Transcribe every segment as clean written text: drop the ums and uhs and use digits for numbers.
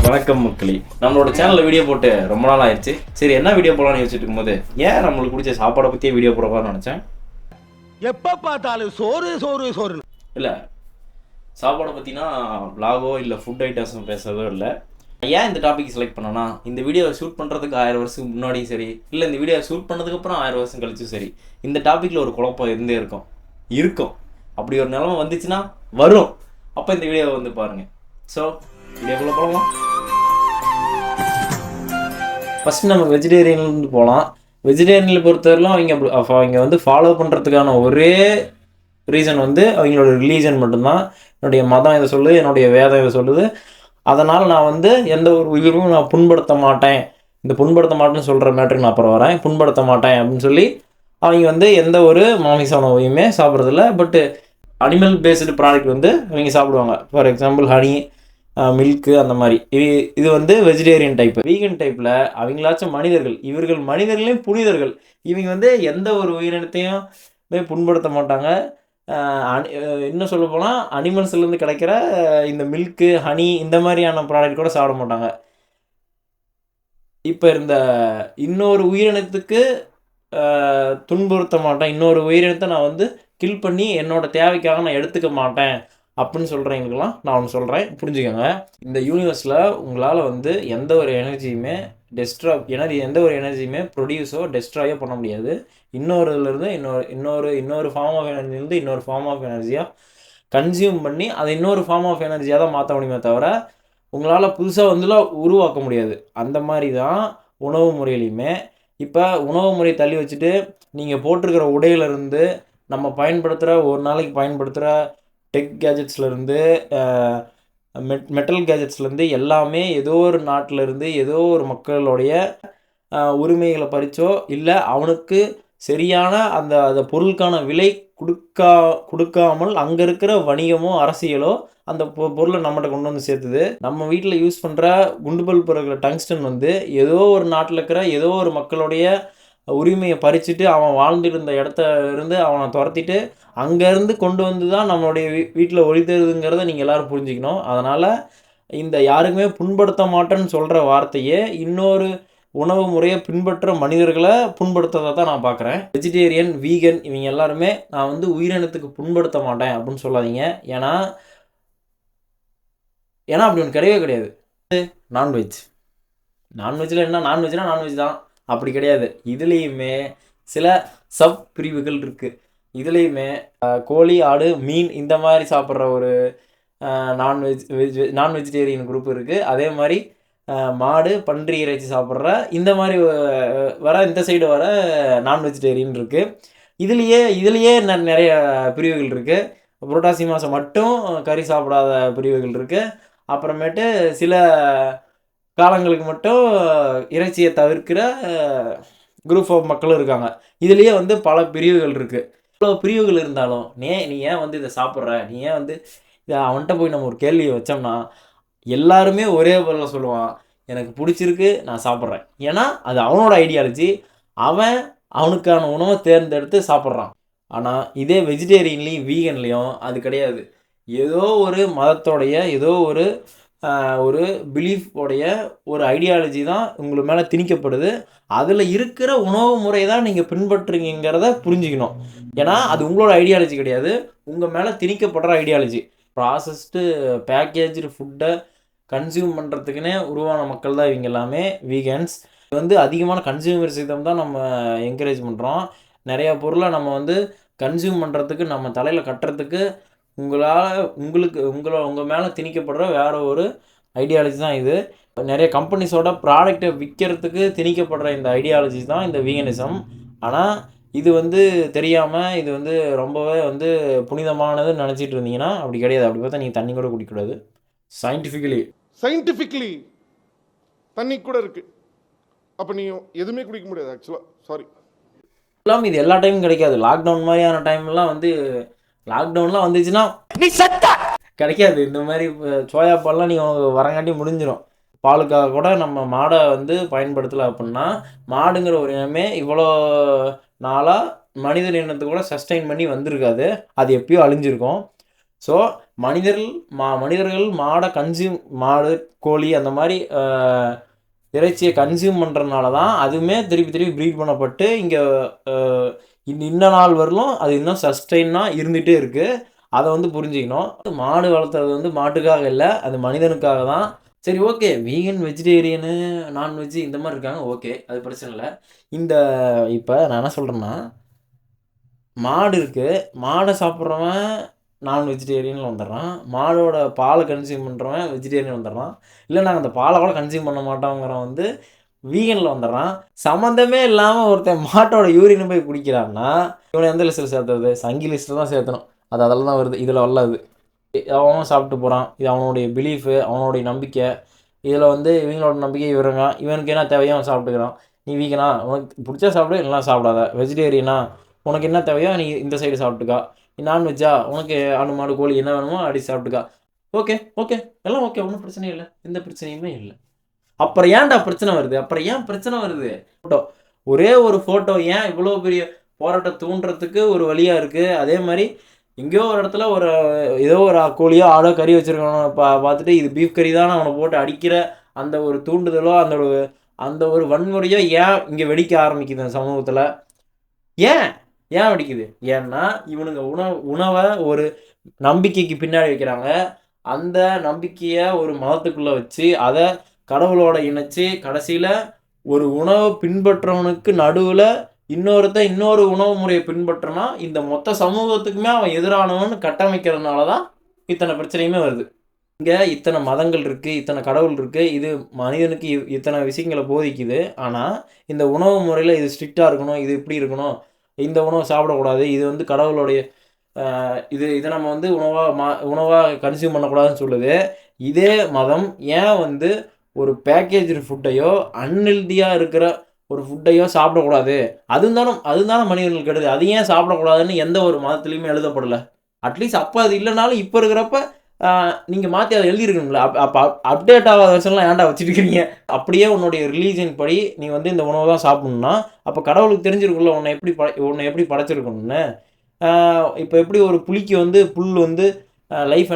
வணக்கம் மக்களே. நம்மளோட சேனல்ல வீடியோ போட்டு ரொம்ப நாள் ஆயிடுச்சு. சரி, என்ன வீடியோ போடலாம்னு யோசிச்சுட்டு இருக்கும்போது ஏன் நம்மளுக்கு பிடிச்ச சாப்பாடை பற்றியே வீடியோ போடலாம்னு நினச்சேன். எப்போ பார்த்தாலும் சோறு சோறு சோறு இல்லை, சாப்பாடை பற்றினா விலாகோ இல்லை ஃபுட் ஐட்டம்ஸும் பேசுறதோ இல்லை. ஏன் இந்த டாபிக் செலக்ட் பண்ணனா, இந்த வீடியோவை ஷூட் பண்ணுறதுக்கு 1000 வருஷத்துக்கு முன்னாடியும் சரி, இல்லை இந்த வீடியோ ஷூட் பண்ணதுக்கப்புறம் 1000 வருஷம் கழிச்சும் சரி, இந்த டாப்பிக்கில் ஒரு குழப்பம் இருந்தே இருக்கும். அப்படி ஒரு நிலைமை வந்துச்சுன்னா வரும். அப்போ இந்த வீடியோவை வந்து பாருங்கள். ஸோ வீடியோக்குள்ளே போகலாம். ஃபஸ்ட்டு நம்ம வெஜிடேரியன்லேருந்து போகலாம். வெஜிடேரியனில் பொறுத்தவரையிலும் அவங்க வந்து ஃபாலோ பண்ணுறதுக்கான ஒரே ரீசன் வந்து அவங்களோட ரிலீஜன் மட்டும்தான். என்னுடைய மதம் இதை சொல்லுது, என்னுடைய வேதம் இதை சொல்லுது. அதனால் நான் வந்து எந்த ஒரு உயிரும் நான் புண்படுத்த மாட்டேன், இந்த புண்படுத்த மாட்டேன்னு சொல்கிற மேட்ருக்கு நான் அப்புறம் வரேன், புண்படுத்த மாட்டேன் அப்படின்னு சொல்லி அவங்க வந்து எந்த ஒரு மாமிச உணவையுமே சாப்பிட்றதில்ல. பட்டு அனிமல் பேஸ்டு ப்ராடக்ட் வந்து அவங்க சாப்பிடுவாங்க. ஃபார் எக்ஸாம்பிள் ஹனி, மில்க்கு, அந்த மாதிரி. இது வந்து வெஜிடேரியன் டைப்பு. வீகன் டைப்பில் அவங்களாச்சும் மனிதர்கள், இவர்கள் மனிதர்களையும் புனிதர்கள். இவங்க வந்து எந்த ஒரு உயிரினத்தையும் புண்படுத்த மாட்டாங்க. இன்னும் சொல்ல போனால் அனிமல்ஸ்லேருந்து கிடைக்கிற இந்த மில்க்கு, ஹனி, இந்த மாதிரியான ப்ராடக்ட் கூட சாப்பிட மாட்டாங்க. இப்போ இந்த இன்னொரு உயிரினத்துக்கு துன்புறுத்த மாட்டேன், இன்னொரு உயிரினத்தை நான் வந்து கில் பண்ணி என்னோடய தேவைக்காக நான் எடுத்துக்க மாட்டேன் அப்படின்னு சொல்கிறவங்களுக்கெல்லாம் நான் ஒன்று சொல்கிறேன், புரிஞ்சுக்கோங்க. இந்த யூனிவர்ஸில் உங்களால் வந்து எந்த ஒரு எனர்ஜியுமே எந்த ஒரு எனர்ஜியுமே ப்ரொடியூஸோ டெஸ்ட்ராயோ பண்ண முடியாது. இன்னொருலேருந்து இன்னொரு ஃபார்ம் ஆஃப் எனர்ஜிலேருந்து இன்னொரு ஃபார்ம் ஆஃப் எனர்ஜியாக கன்சியூம் பண்ணி அதை இன்னொரு ஃபார்ம் ஆஃப் எனர்ஜியாக தான் மாற்ற முடியுமே தவிர உங்களால் புதுசாக வந்துலாம் உருவாக்க முடியாது. அந்த மாதிரி தான் உணவு முறையிலையுமே. இப்போ உணவு முறை தள்ளி வச்சுட்டு நீங்கள் போட்டிருக்கிற உடையிலேருந்து நம்ம பயன்படுத்துகிற ஒரு நாளைக்கு பயன்படுத்துகிற டெக் கேஜெட்ஸ்லேருந்து மெட்டல் கேஜெட்ஸ்லேருந்து எல்லாமே ஏதோ ஒரு நாட்டிலேருந்து ஏதோ ஒரு மக்களுடைய உரிமைகளை பறிச்சோ இல்லை அவனுக்கு சரியான அந்த பொருளுக்கான விலை கொடுக்காமல் அங்கே இருக்கிற வணிகமோ அரசியலோ அந்த பொருளை நம்மகிட்ட கொண்டு வந்து சேர்த்துது. நம்ம வீட்டில் யூஸ் பண்ணுற குண்டு பல்ப் இருக்கிற டங்ஸ்டன் வந்து ஏதோ ஒரு நாட்டில் இருக்கிற ஏதோ ஒரு மக்களுடைய உரிமையை பறிச்சுட்டு அவன் வாழ்ந்துட்டு இருந்த இடத்த இருந்து அவனை துரத்திட்டு அங்கேருந்து கொண்டு வந்து தான் நம்மளுடைய வீட்டில் ஒழித்ததுங்கிறத நீங்கள் எல்லோரும் புரிஞ்சுக்கணும். அதனால் இந்த யாருக்குமே புண்படுத்த மாட்டேன்னு சொல்கிற வார்த்தையே இன்னொரு உணவு முறையை பின்பற்ற மனிதர்களை புண்படுத்ததை தான் நான் பார்க்குறேன். வெஜிடேரியன், வீகன் இவங்க எல்லாருமே நான் வந்து உயிரினத்துக்கு புண்படுத்த மாட்டேன் அப்படின்னு சொல்லாதீங்க. ஏன்னா அப்படி ஒன்று கிடையவே கிடையாது. நான்வெஜ்ஜில் என்ன, நான்வெஜ்னா நான்வெஜ் தான், அப்படி கிடையாது. இதுலேயுமே சில சப் பிரிவுகள் இருக்குது. இதுலேயுமே கோழி, ஆடு, மீன் இந்த மாதிரி சாப்பிட்ற ஒரு நான் வெஜிடேரியன் குரூப் இருக்குது. அதே மாதிரி மாடு, பன்றி இறைச்சி சாப்பிட்ற இந்த மாதிரி இந்த சைடு வர நான் வெஜிடேரியன் இருக்குது. இதுலேயே நிறைய பிரிவுகள் இருக்குது. புரோட்டாசி மாதம் மட்டும் கறி சாப்பிடாத பிரிவுகள் இருக்குது. அப்புறமேட்டு சில காலங்களுக்கு மட்டும் இறைச்சியை தவிர்க்கிற குரூப் ஆஃப் மக்களும் இருக்காங்க. இதுலேயே வந்து பல பிரிவுகள் இருக்குது. இவ்வளோ பிரிவுகள் இருந்தாலும் நீ ஏன் வந்து இதை சாப்பிட்ற, நீ ஏன் வந்து இதை அவன்கிட்ட போய் நம்ம ஒரு கேள்வியை வச்சோம்னா எல்லாருமே ஒரே பொருளை சொல்லுவான், எனக்கு பிடிச்சிருக்கு நான் சாப்பிட்றேன். ஏன்னா அது அவனோட ஐடியாலஜி, அவனுக்கான உணவை தேர்ந்தெடுத்து சாப்பிட்றான். ஆனால் இதே வெஜிடேரியன்லேயும் வீகன்லேயும் அது கிடையாது. ஏதோ ஒரு மதத்தோடைய ஏதோ ஒரு பிலீஃபோடைய ஒரு ஐடியாலஜி தான் உங்களுக்கு மேலே திணிக்கப்படுது. அதில் இருக்கிற உணவு முறை தான் நீங்கள் பின்பற்றுங்கிறத புரிஞ்சுக்கணும். ஏன்னா அது உங்களோட ஐடியாலஜி கிடையாது, உங்கள் மேலே திணிக்கப்படுற ஐடியாலஜி. ப்ராசஸ்டு பேக்கேஜ்டு ஃபுட்டை கன்சியூம் பண்ணுறதுக்குன்னே உருவான மக்கள் தான் இவங்க எல்லாமே வீகன்ஸ். இது வந்து அதிகமான கன்சியூமரிசம் தான் நம்ம என்கரேஜ் பண்ணுறோம். நிறையா பொருளை நம்ம வந்து கன்சியூம் பண்ணுறதுக்கு நம்ம தலையில் கட்டுறதுக்கு உங்கள் மேலே திணிக்கப்படுற வேறு ஒரு ஐடியாலஜி தான் இது. நிறைய கம்பெனிஸோட ப்ராடக்டை விற்கிறதுக்கு திணிக்கப்படுற இந்த ஐடியாலஜி தான் இந்த வீகனிசம். ஆனால் இது வந்து தெரியாமல் இது வந்து ரொம்பவே வந்து புனிதமானதுன்னு நினச்சிட்டு இருந்தீங்கன்னா அப்படி கிடையாது. அப்படி பார்த்தா நீங்கள் தண்ணி கூட குடிக்கக்கூடாது. சயின்டிஃபிக்கலி தண்ணி கூட இருக்குது. அப்போ நீங்கள் எதுவுமே குடிக்க முடியாது ஆக்சுவலாக. சாரி, இல்லாமல் இது எல்லா டைமும் கிடைக்காது. லாக்டவுன் மாதிரியான டைம்லாம் வந்து லாக்டவுன்லாம் வந்துச்சுன்னா நீ சத்தா கிடைக்காது. இந்த மாதிரி சோயா பால்லாம் நீங்கள் வரங்காட்டி முடிஞ்சிடும். பாலுக்காக கூட நம்ம மாடை வந்து பயன்படுத்தலை அப்படின்னா மாடுங்கிற ஒரு இனமே இவ்வளோ நாளாக மனிதர் இனத்தை கூட சஸ்டெயின் பண்ணி வந்திருக்காது, அது எப்பயோ அழிஞ்சிருக்கும். ஸோ மனிதர்கள் மாடு கோழி அந்த மாதிரி இறைச்சியை கன்சியூம் பண்ணுறதுனால தான் அதுவுமே திருப்பி ப்ரீட் பண்ணப்பட்டு இங்கே இன்ன நாள் வரலும் அது இன்னும் சஸ்டெயினாக இருந்துகிட்டே இருக்குது. அதை வந்து புரிஞ்சுக்கணும். மாடு வளர்த்துறது வந்து மாட்டுக்காக இல்லை, அது மனிதனுக்காக தான். சரி, ஓகே, வீகன், வெஜிடேரியனு, நான்வெஜ்ஜு இந்த மாதிரி இருக்காங்க, ஓகே, அது பிரச்சனை இல்லை. இப்போ நான் என்ன சொல்கிறேன்னா, மாடு இருக்குது, மாடை சாப்பிட்றவன் நான் வெஜிடேரியனில் வந்துடுறான், மாடோட பாலை கன்சியூம் பண்ணுறவன் வெஜிடேரியன் வந்துடுறான், இல்லை நாங்கள் அந்த பாலை கூட கன்சியூம் பண்ண மாட்டோங்கிறவன் வந்து வீகனில் வந்துடுறான். சம்மந்தமே இல்லாமல் ஒருத்தன் மாட்டோட யூரினை போய் குடிக்கிறான்னா இவனை எந்த லிஸ்ட்டில் சேர்த்துறது? சங்கி லிஸ்ட்டில் தான் சேர்த்தணும். அதில் தான் வருது, இதில் வரலாது. அவன் சாப்பிட்டு போகிறான், இது அவனுடைய பிலீஃபு, அவனுடைய நம்பிக்கை. இதில் வந்து இவங்களோட நம்பிக்கை இவனுக்கு என்ன தேவையோ அவன் சாப்பிட்டுக்கிறான். நீ வீகனா, உனக்கு பிடிச்சா சாப்பிடு, இல்லைனா சாப்பிடாத. வெஜிடேரியனா, உனக்கு என்ன தேவையோ நீ இந்த சைடு சாப்பிட்டுக்கா. நான்வெஜ்ஜா, உனக்கு ஆடு மாடு கோழி என்ன வேணுமோ அடி சாப்பிட்டுக்கா. ஓகே, எல்லாம் ஓகே, ஒன்றும் பிரச்சனையும் இல்லை, எந்த பிரச்சனையுமே இல்லை. அப்புறம் ஏன்டா பிரச்சனை வருது? ஃபோட்டோ, ஒரே ஒரு ஃபோட்டோ ஏன் இவ்வளோ பெரிய போராட்டம் தூண்டுறதுக்கு ஒரு வழியாக இருக்குது? அதே மாதிரி எங்கேயோ ஒரு இடத்துல ஏதோ ஒரு கோழியோ ஆடோ கறி வச்சுருக்கணும் பார்த்துட்டு இது பீஃப் கறி தான் அவனை போட்டு அடிக்கிற அந்த ஒரு தூண்டுதலோ அந்த ஒரு வன்முறையோ ஏன் இங்கே வெடிக்க ஆரம்பிக்குது அந்த சமூகத்தில்? ஏன் வெடிக்குது? ஏன்னா இவனுங்க உணவை ஒரு நம்பிக்கைக்கு பின்னாடி வைக்கிறாங்க. அந்த நம்பிக்கையை ஒரு மதத்துக்குள்ளே வச்சு அதை கடவுளோட இணைச்சி கடைசியில் ஒரு உணவை பின்பற்றவனுக்கு நடுவில் இன்னொரு உணவு முறையை பின்பற்றினா இந்த மொத்த சமூகத்துக்குமே அவன் எதிரானவன்னு கட்டமைக்கிறதுனால தான் இத்தனை பிரச்சனையுமே வருது. இங்கே இத்தனை மதங்கள் இருக்குது, இத்தனை கடவுள் இருக்குது, இது மனிதனுக்கு இத்தனை விஷயங்களை போதிக்குது. ஆனால் இந்த உணவு முறையில் இது ஸ்ட்ரிக்டாக இருக்கணும், இது இப்படி இருக்கணும், இந்த உணவை சாப்பிடக்கூடாது, இது வந்து கடவுளுடைய இதை நம்ம வந்து உணவாக கன்சியூம் பண்ணக்கூடாதுன்னு சொல்லுது. இதே மதம் ஏன் வந்து ஒரு பேக்கேஜ் ஃபுட்டையோ அன்ஹெல்தியாக இருக்கிற ஒரு ஃபுட்டையோ சாப்பிடக்கூடாது, அதுதானே மனிதர்களுக்கு கெடுது, அது ஏன் சாப்பிடக்கூடாதுன்னு எந்த ஒரு மதத்துலேயுமே எழுதப்படலை. அட்லீஸ்ட் அப்போ அது இல்லைனாலும் இப்போ இருக்கிறப்ப நீங்கள் மாற்றி அதை எழுதியிருக்கணும்ல. அப்போ அப்டேட் ஆகாத வருஷம்லாம் ஏன்டா வச்சுட்டு இருக்கீங்க? அப்படியே உன்னுடைய ரிலீஜன் படி நீ வந்து இந்த உணவை தான் சாப்பிட்ணுன்னா அப்போ கடவுளுக்கு தெரிஞ்சிருக்குள்ள உன்னை எப்படி படைச்சிருக்கணும்னு. இப்போ எப்படி ஒரு புலிக்கு வந்து புல் வந்து லைஃப்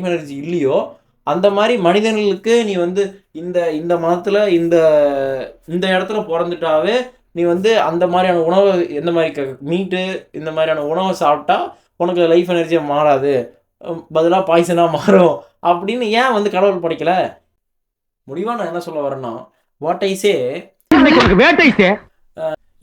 எனர்ஜி இல்லையோ, அந்த மாதிரி மனிதர்களுக்கு நீ வந்து இந்த மதத்தில் இந்த இடத்துல பிறந்துட்டாவே நீ வந்து அந்த மாதிரியான உணவை எந்த மாதிரி மீட்டு இந்த மாதிரியான உணவை சாப்பிட்டா உனக்கு லைஃப் எனர்ஜியாக மாறாது, பதிலாக பாய்சனாக மாறும் அப்படின்னு ஏன் வந்து கடவுள் படைக்கல? முடிவாக நான் என்ன சொல்ல வரேன்னா, வாட் ஐ சே,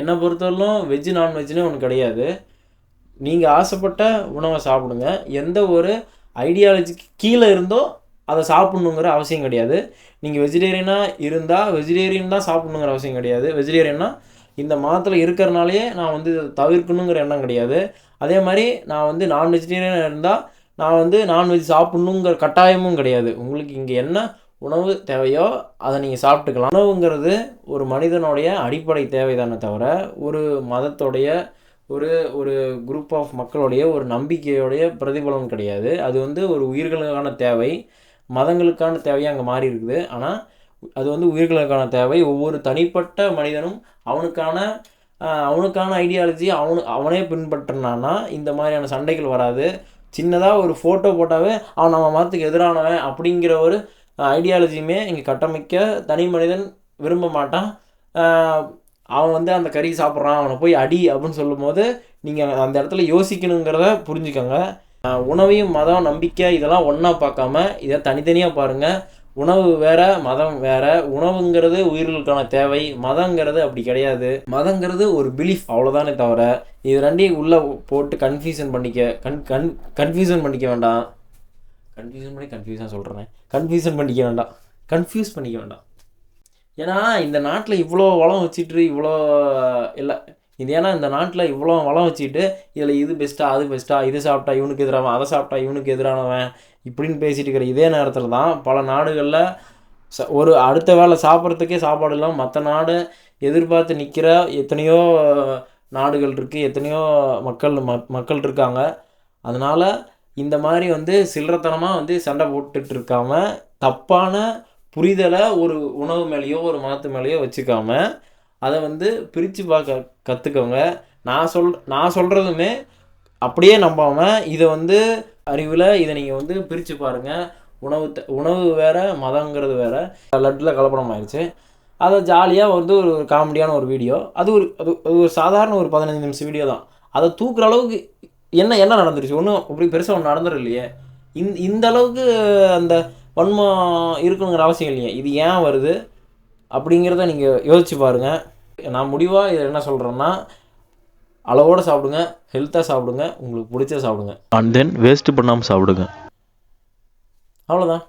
என்னை பொறுத்தவரையிலும் வெஜ்ஜு நான்வெஜ்ஜுன்னு ஒன்று கிடையாது. நீங்கள் ஆசைப்பட்ட உணவை சாப்பிடுங்க. எந்த ஒரு ஐடியாலஜிக்கு கீழே இருந்தோ அதை சாப்பிட்ணுங்கிற அவசியம் கிடையாது. நீங்கள் வெஜிடேரியனாக இருந்தால் வெஜிடேரியன் தான் சாப்பிட்ணுங்கிற அவசியம் கிடையாது. வெஜிடேரியன்னா இந்த மதத்தில் இருக்கிறனாலே நான் வந்து இதை தவிர்க்கணுங்கிற எண்ணம் கிடையாது. அதே மாதிரி நான் வந்து நான் வெஜிடேரியனாக இருந்தால் நான் வந்து நான்வெஜ் சாப்பிட்ணுங்கிற கட்டாயமும் கிடையாது. உங்களுக்கு இங்கே என்ன உணவு தேவையோ அதை நீங்கள் சாப்பிட்டுக்கலாம். உணவுங்கிறது ஒரு மனிதனுடைய அடிப்படை தேவை தானே தவிர ஒரு மதத்தோடைய ஒரு குரூப் ஆஃப் மக்களுடைய ஒரு நம்பிக்கையோடைய பிரதிபலன் கிடையாது. அது வந்து ஒரு உயிர்களுக்கான தேவை, மதங்களுக்கான தேவையாக அங்கே மாறி இருக்குது. ஆனால் அது வந்து உயிர்களுக்கான தேவை. ஒவ்வொரு தனிப்பட்ட மனிதனும் அவனுக்கான ஐடியாலஜி அவனே பின்பற்றினான்னா இந்த மாதிரியான சண்டைகள் வராது. சின்னதாக ஒரு ஃபோட்டோ போட்டாவே அவன் நம்ம மதத்துக்கு எதிரானவன் அப்படிங்கிற ஒரு ஐடியாலஜியுமே இங்கே கட்டமைக்க தனி மனிதன் விரும்ப மாட்டான். அவன் வந்து அந்த கறி சாப்பிட்றான், அவனை போய் அடி அப்படின்னு சொல்லும் போது நீங்கள் அந்த இடத்துல யோசிக்கணுங்கிறத புரிஞ்சுக்கோங்க. உணவையும் மதம் நம்பிக்கை இதெல்லாம் ஒன்றா பார்க்காம இதை தனித்தனியாக பாருங்கள். உணவு வேற, மதம் வேற. உணவுங்கிறது உயிர்களுக்கான தேவை, மதங்கிறது அப்படி கிடையாது. மதங்கிறது ஒரு பிலீஃப், அவ்வளோதானே தவிர இது ரெண்டையும் உள்ளே போட்டு கன்ஃபியூஷன் பண்ணிக்க வேண்டாம். கன்ஃபியூஸ் பண்ணிக்க வேண்டாம். ஏன்னா இந்த நாட்டில் இவ்வளோ வளம் வச்சுட்டு இவ்வளோ இல்லை ஏன்னா இந்த நாட்டில் இவ்வளோ வளம் வச்சுட்டு இதில் இது பெஸ்ட்டா அது பெஸ்ட்டா, இது சாப்பிட்டா இவனுக்கு எதிரானவன், அதை சாப்பிட்டா இவனுக்கு எதிரானவன் இப்படின்னு பேசிகிட்டு இருக்கிற இதே நேரத்தில் தான் பல நாடுகளில் ஒரு அடுத்த வேளை சாப்பிட்றதுக்கே சாப்பாடு இல்லாமல் மற்ற நாடு எதிர்பார்த்து நிற்கிற எத்தனையோ நாடுகள் இருக்குது, எத்தனையோ மக்கள் இருக்காங்க. அதனால் இந்த மாதிரி வந்து சில்லறத்தனமாக வந்து சண்டை போட்டுட்டு இருக்காமல் தப்பான புரிதலை ஒரு உணவு மேலேயோ ஒரு மதத்து மேலேயோ வச்சுக்காம அதை வந்து பிரித்து பார்க்க கற்றுக்கோங்க. நான் சொல்கிறதுமே அப்படியே நம்பாமல் இதை வந்து அறிவில் இதை நீங்கள் வந்து பிரித்து பாருங்கள். உணவு வேறு, மதங்கிறது வேறு. லட்டில் கலப்படம் ஆயிடுச்சு. அதை ஜாலியாக வந்து ஒரு காமெடியான ஒரு வீடியோ. அது ஒரு சாதாரண ஒரு 15 நிமிஷம் வீடியோ தான். அதை தூக்குற அளவுக்கு என்ன நடந்துருச்சு? ஒன்றும் அப்படி பெருசாக ஒன்று நடந்துடும் இல்லையே. இந்த அளவுக்கு அந்த வன்மம் இருக்கணுங்கிற அவசியம் இல்லையே. இது ஏன் வருது அப்படிங்கிறத நீங்கள் யோசிச்சு பாருங்கள். நான் முடிவாக இதை என்ன சொல்கிறேன்னா, அளவோடு சாப்பிடுங்க, ஹெல்த்தாக சாப்பிடுங்க, உங்களுக்கு பிடிச்ச சாப்பிடுங்க, அண்ட் தென் வேஸ்ட் பண்ணாமல் சாப்பிடுங்க. அவ்வளோதான்.